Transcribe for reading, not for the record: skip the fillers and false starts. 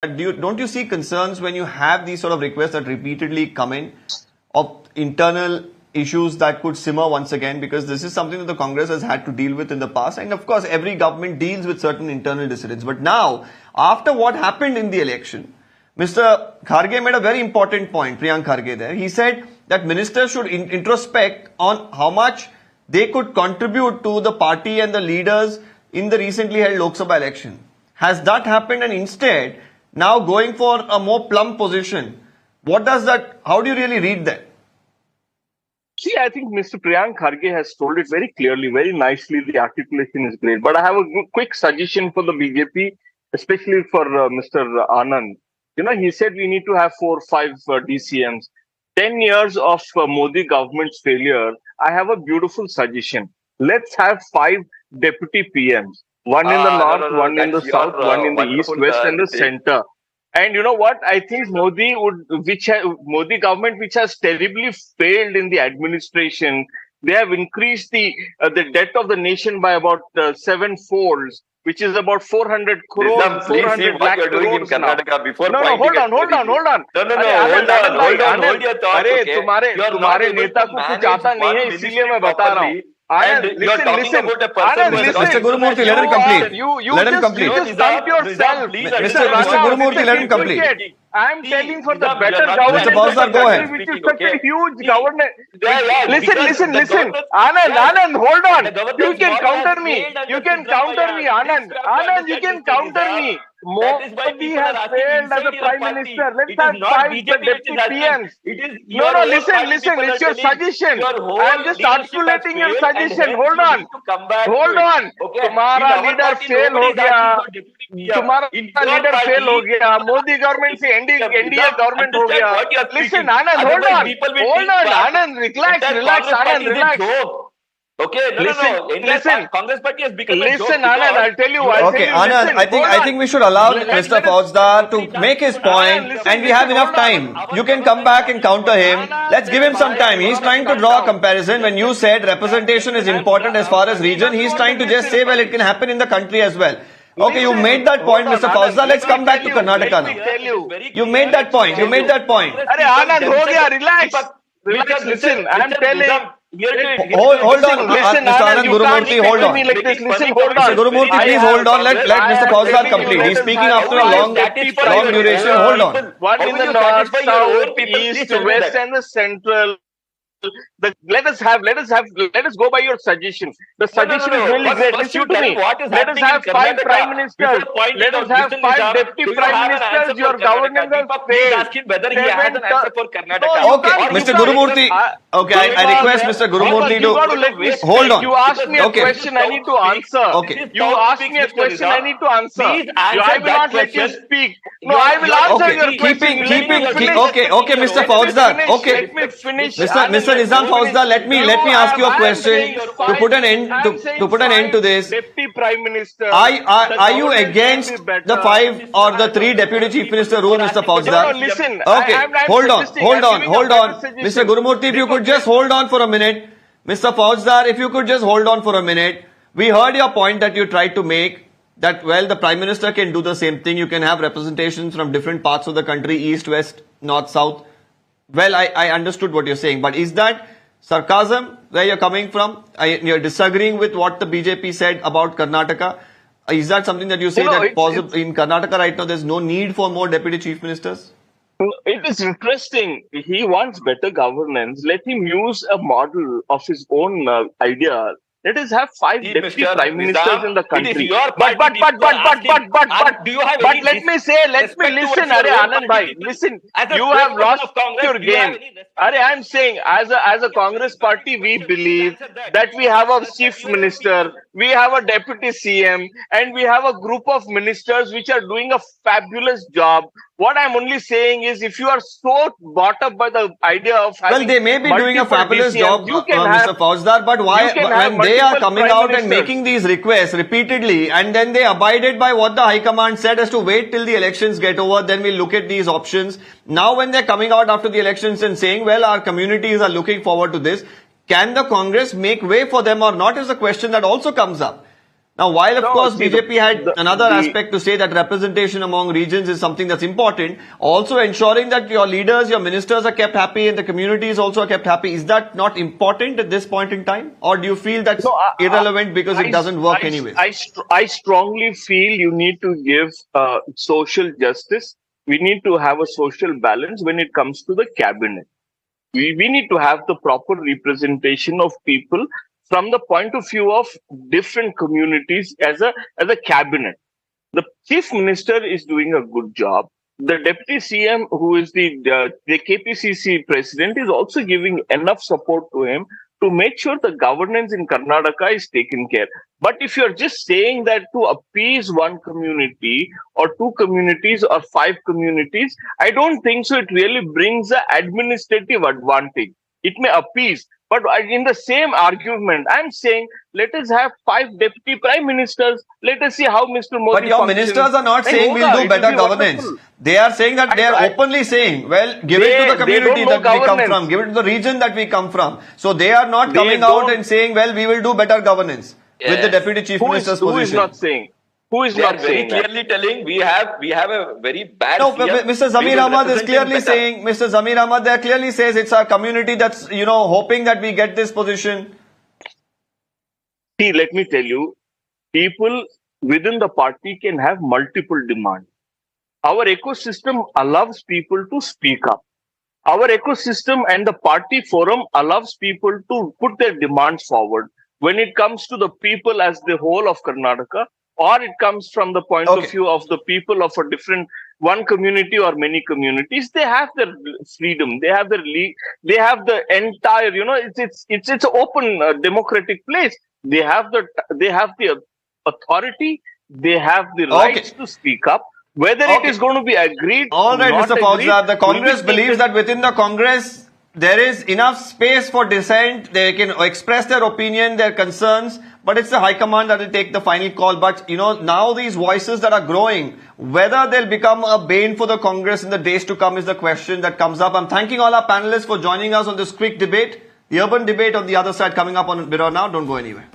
Don't you see concerns when you have these sort of requests that repeatedly come in of internal issues that could simmer once again? Because this is something that the Congress has had to deal with in the past. And of course, every government deals with certain internal dissidents. But now, after what happened in the election, Mr. Kharge made a very important point, Priyank Kharge there. He said that ministers should introspect on how much they could contribute to the party and the leaders in the recently held Lok Sabha election. Has that happened? And instead, now going for a more plump position, what does that, how do you really read that? See, I think Mr. Priyank Kharge has told it very clearly, very nicely. The articulation is great. But I have a quick suggestion for the BJP, especially for Mr. Anand. You know, he said we need to have 4 or 5 DCMs. 10 years of Modi government's failure, I have a beautiful suggestion. Let's have 5 deputy PMs. One in the north, one in the south, one in the east, west, and the center. And you know what? I think Modi government, which has terribly failed in the administration, they have increased the debt of the nation by about 7-folds, which is about 400 crores, 400 lakh crores now. No, hold on. Hold your thoughts. तुम्हारे नेता को कुछ आता नहीं है, इसीलिए मैं बता रहा हूँ. Listen. Mr. Gurumurthy, let him complete. Let him complete. You just dump yourself. Mr. Gurumurthy, let him complete. I'm telling for the better governance. Mr. Bhavsar, go ahead. Which is such a huge governance. Listen. Anand, hold on. You can counter me. Anand, you can counter me. Modi has failed as a prime minister. Let's have 5 deputy PMs. No, listen. It's your suggestion. I'm just articulating your suggestion. Hold on. तुम्हारा leader fail हो गया. Modi government से NDA government हो गया. Listen, Anand, hold on. Anand, relax. Anand, relax. Okay, listen. Congress party has become a joke. Anand, I'll tell you. Okay, Anand, I think we should allow Mr. Fauzdar to make his point, and we have enough time. You can come back and counter him. Let's give him some time. He's trying to draw a comparison. When you said representation is important as far as region, he's trying to just say, well, it can happen in the country as well. Okay, you made that point, Mr. Fauzdar. Let's come back to Karnataka now. You made that point. Anand, ho gaya, relax. Listen, I'm telling. Hold on, listen, Mr. Anand Gurumurthy, hold on. Listen, hold on. Mr. Gurumurthy, please hold on. Let Mr. Fauzdar complete. He's speaking after a long duration. Hold on. One in the north, south, east, west, and the central. Let us go by your suggestion. The suggestion is really great. Listen to me. Let us have 5 prime ministers. Let us have 5 deputy prime ministers. Your governance has failed. Whether he has an answer for Karnataka. Okay, Mr. Gurumurthy. Okay, I request Mr. Gurumurthy to hold on. You asked me a question, I need to answer. Okay. You asked me a question, I need to answer. I will not let you speak. No, I will answer your question. Okay, Mr. Fauzdar. Okay. Let me finish. Mr. Nizam Fauzdar, let me ask you a question to put an end to this. Deputy Prime Minister. Are you against the 5 or the 3 Deputy Chief Minister rule, Mr. Fauzdar? No, listen. Okay, hold on. Mr. Gurumurthy, if you could just hold on for a minute. Mr. Fauzdar, if you could just hold on for a minute. We heard your point that you tried to make, that, well, the Prime Minister can do the same thing. You can have representations from different parts of the country, east, west, north, south. Well, I understood what you're saying, but is that sarcasm where you're coming from? You're disagreeing with what the BJP said about Karnataka? Is that something that you say that in Karnataka right now there's no need for more deputy chief ministers? It is interesting. He wants better governance. Let him use a model of his own idea. Let us have 5 deputy prime ministers in the country. But let me listen, Anand bhai, listen. You have lost your game. I'm saying, as a Congress party, we believe that we have a chief minister, we have a deputy CM, and we have a group of ministers which are doing a fabulous job. What I'm only saying is, if you are so brought up by the idea of well, they may be doing a fabulous job, Mr. Fauzdar, but why, when they are coming out and making these requests repeatedly, and then they abided by what the High Command said as to wait till the elections get over, then we'll look at these options. Now, when they're coming out after the elections and saying, well, our communities are looking forward to this, can the Congress make way for them or not is a question that also comes up. Now, while of No, course see, BJP had another the- aspect to say that representation among regions is something that's important, also ensuring that your leaders, your ministers are kept happy and the communities also are kept happy. Is that not important at this point in time? Or do you feel that's No, irrelevant because it doesn't work anyway? I strongly feel you need to give social justice. We need to have a social balance when it comes to the cabinet. We need to have the proper representation of people from the point of view of different communities as a cabinet. The chief minister is doing a good job. The deputy CM, who is the KPCC president, is also giving enough support to him to make sure the governance in Karnataka is taken care. But if you're just saying that to appease one community or two communities or five communities, I don't think so. It really brings an administrative advantage. It may appease, but in the same argument, I'm saying let us have 5 deputy prime ministers. Let us see how Mr. Modi. But your functions. ministers are not Hey, saying Hoda, we'll do it will better be governance. wonderful. They are saying that they are openly saying, well, give it to the community that we come from, give it to the region that we come from. So they are not coming out and saying, well, we will do better governance with the deputy chief minister's position. Who is not saying? Who is They not are very saying that? clearly telling we have a very bad. No, CM. Mr. We Zamir will Ahmad is represent him clearly better. saying, Mr. Zamir Ahmad there clearly says it's our community that's, hoping that we get this position. See, let me tell you, people within the party can have multiple demands. Our ecosystem allows people to speak up. Our ecosystem and the party forum allows people to put their demands forward. When it comes to the people as the whole of Karnataka, or it comes from the point of view of the people of a different one community or many communities, they have their freedom. They have their they have the entire. It's an open democratic place. They have the authority. They have the rights to speak up. Whether it is going to be agreed. All right, not Mr. agreed, Fauza, the Congress will be believes that within the Congress there is enough space for dissent. They can express their opinion, their concerns, but it's the High Command that will take the final call. But, now these voices that are growing, whether they'll become a bane for the Congress in the days to come is the question that comes up. I'm thanking all our panelists for joining us on this quick debate. The urban debate on the other side coming up on Mirror Now. Don't go anywhere.